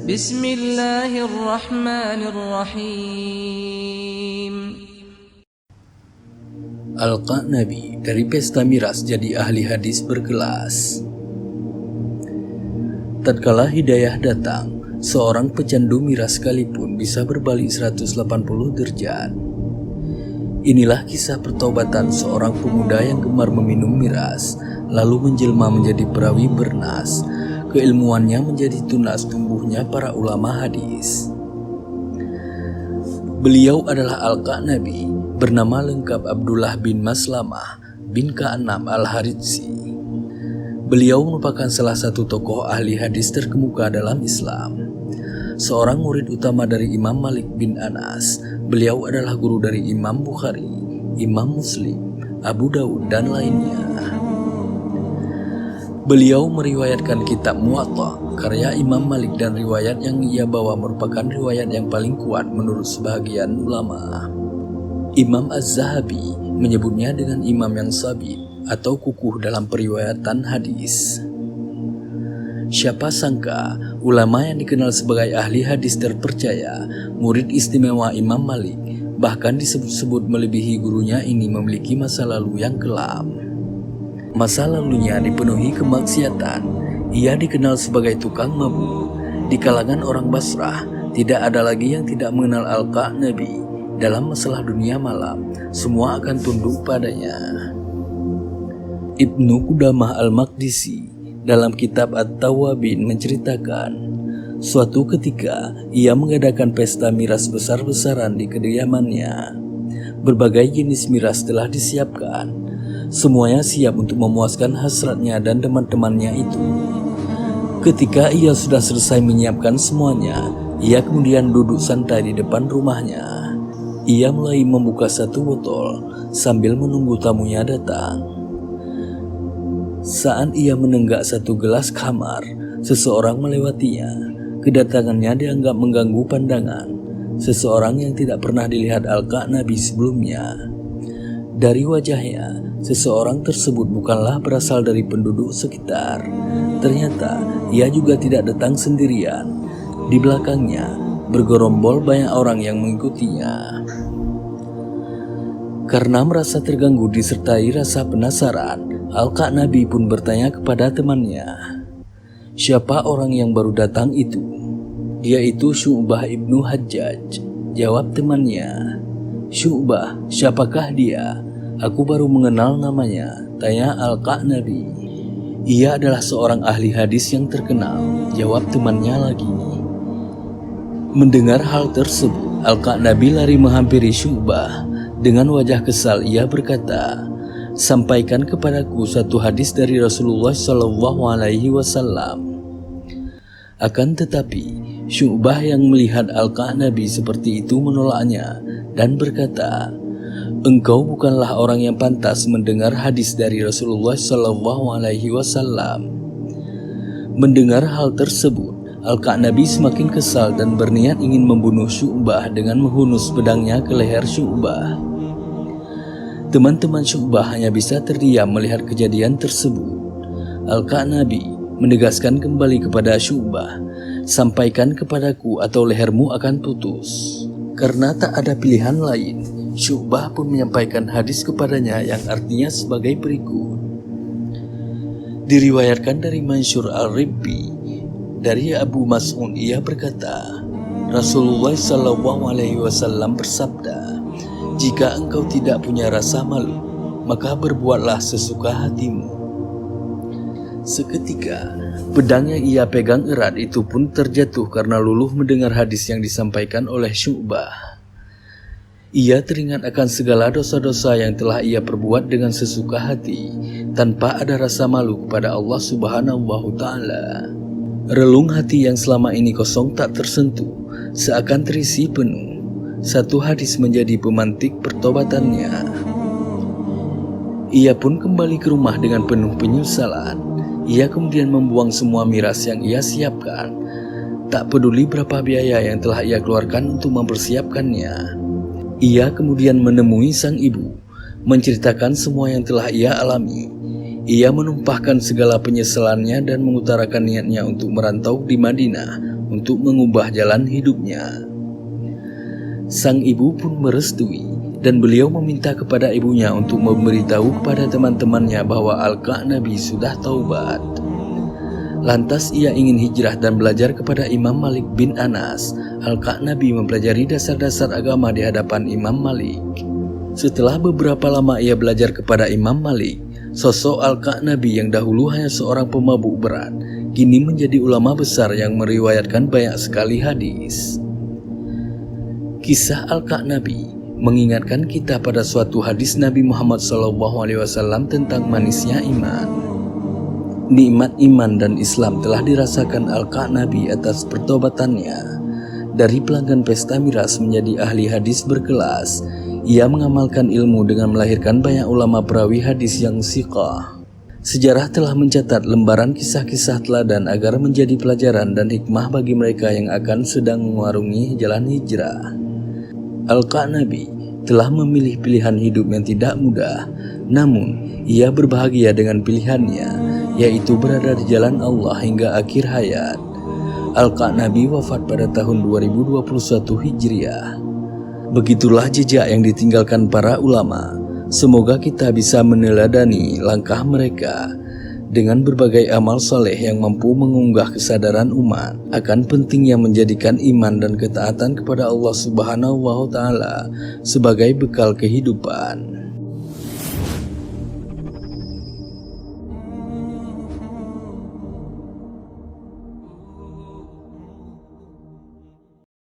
Bismillahirrahmanirrahim. Al-Qa'nabi dari pesta miras jadi ahli hadis berkelas. Tatkala hidayah datang, seorang pecandu miras sekalipun bisa berbalik 180 derajat. Inilah kisah pertobatan seorang pemuda yang gemar meminum miras, lalu menjelma menjadi perawi bernas. Keilmuannya menjadi tunas tumbuhnya para ulama hadis. Beliau adalah Al-Qa'nabi, bernama lengkap Abdullah bin Maslamah bin Ka'anam Al-Haritsi. Beliau merupakan salah satu tokoh ahli hadis terkemuka dalam Islam. Seorang murid utama dari Imam Malik bin Anas, beliau adalah guru dari Imam Bukhari, Imam Muslim, Abu Daud, dan lainnya. Beliau meriwayatkan kitab Muwatta, karya Imam Malik, dan riwayat yang ia bawa merupakan riwayat yang paling kuat menurut sebagian ulama. Imam Az-Zahabi menyebutnya dengan imam yang sabit atau kukuh dalam periwayatan hadis. Siapa sangka ulama yang dikenal sebagai ahli hadis terpercaya, murid istimewa Imam Malik, bahkan disebut-sebut melebihi gurunya ini memiliki masa lalu yang kelam. Masa lalunya dipenuhi kemaksiatan. Ia dikenal sebagai tukang mabuk. Di kalangan orang Basrah, tidak ada lagi yang tidak mengenal Al-Qa'nabi. Dalam masalah dunia malam, semua akan tunduk padanya. Ibnu Qudamah Al-Maqdisi dalam kitab At-Tawabin menceritakan, suatu ketika ia mengadakan pesta miras besar-besaran di kediamannya. Berbagai jenis miras telah disiapkan. Semuanya siap untuk memuaskan hasratnya dan teman-temannya itu. Ketika ia sudah selesai menyiapkan semuanya, ia kemudian duduk santai di depan rumahnya. Ia mulai membuka satu botol sambil menunggu tamunya datang. Saat ia menenggak satu gelas khamar, seseorang melewatinya. Kedatangannya dianggap mengganggu pandangan seseorang yang tidak pernah dilihat Al-Qa'nabi sebelumnya. Dari wajahnya, seseorang tersebut bukanlah berasal dari penduduk sekitar. Ternyata ia juga tidak datang sendirian. Di belakangnya bergerombol banyak orang yang mengikutinya. Karena merasa terganggu disertai rasa penasaran, Al-Qa'nabi pun bertanya kepada temannya, "Siapa orang yang baru datang itu?" "Yaitu Syu'bah ibnu Hajjaj," jawab temannya. "Syu'bah, siapakah dia? Aku baru mengenal namanya," tanya Al-Qa'nabi. "Ia adalah seorang ahli hadis yang terkenal," jawab temannya lagi. Mendengar hal tersebut, Al-Qa'nabi lari menghampiri Syu'bah. Dengan wajah kesal ia berkata, "Sampaikan kepadaku satu hadis dari Rasulullah SAW." Akan tetapi, Syu'bah yang melihat Al-Qa'nabi seperti itu menolaknya dan berkata, "Engkau bukanlah orang yang pantas mendengar hadis dari Rasulullah SAW." Mendengar hal tersebut, Al-Qa'nabi semakin kesal dan berniat ingin membunuh Syu'bah dengan menghunus pedangnya ke leher Syu'bah. Teman-teman Syu'bah hanya bisa terdiam melihat kejadian tersebut. Al-Qa'nabi menegaskan kembali kepada Syu'bah, "Sampaikan kepadaku atau lehermu akan putus." Karena tak ada pilihan lain, Syu'bah pun menyampaikan hadis kepadanya yang artinya sebagai berikut. Diriwayatkan dari Mansyur Al-Ribbi dari Abu Mas'ud, ia berkata, Rasulullah SAW bersabda, "Jika engkau tidak punya rasa malu, maka berbuatlah sesuka hatimu." Seketika, pedang yang ia pegang erat itu pun terjatuh karena luluh mendengar hadis yang disampaikan oleh Syu'bah. Ia teringat akan segala dosa-dosa yang telah ia perbuat dengan sesuka hati, tanpa ada rasa malu kepada Allah Subhanahu wa Ta'ala. Relung hati yang selama ini kosong tak tersentuh, seakan terisi penuh. Satu hadis menjadi pemantik pertobatannya. Ia pun kembali ke rumah dengan penuh penyesalan. Ia kemudian membuang semua miras yang ia siapkan. Tak peduli berapa biaya yang telah ia keluarkan untuk mempersiapkannya. Ia kemudian menemui sang ibu, menceritakan semua yang telah ia alami. Ia menumpahkan segala penyesalannya dan mengutarakan niatnya untuk merantau di Madinah untuk mengubah jalan hidupnya. Sang ibu pun merestui dan beliau meminta kepada ibunya untuk memberitahu kepada teman-temannya bahwa Al-Qa'nabi sudah taubat. Lantas ia ingin hijrah dan belajar kepada Imam Malik bin Anas. Al-Qa'nabi mempelajari dasar-dasar agama di hadapan Imam Malik. Setelah beberapa lama ia belajar kepada Imam Malik, sosok Al-Qa'nabi yang dahulu hanya seorang pemabuk berat, kini menjadi ulama besar yang meriwayatkan banyak sekali hadis. Kisah Al-Qa'nabi mengingatkan kita pada suatu hadis Nabi Muhammad SAW tentang manisnya iman. Nikmat iman dan Islam telah dirasakan Al-Qa'nabi atas pertobatannya. Dari pelanggan pesta miras menjadi ahli hadis berkelas, ia mengamalkan ilmu dengan melahirkan banyak ulama perawi hadis yang siqah. Sejarah telah mencatat lembaran kisah-kisah teladan agar menjadi pelajaran dan hikmah bagi mereka yang akan sedang mengarungi jalan hijrah. Al-Qa'nabi telah memilih pilihan hidup yang tidak mudah, namun ia berbahagia dengan pilihannya, yaitu berada di jalan Allah hingga akhir hayat. Al-Qa'nabi wafat pada tahun 2021 Hijriah. Begitulah jejak yang ditinggalkan para ulama. Semoga kita bisa meneladani langkah mereka dengan berbagai amal saleh yang mampu mengunggah kesadaran umat akan pentingnya menjadikan iman dan ketaatan kepada Allah Subhanahu wa Ta'ala sebagai bekal kehidupan.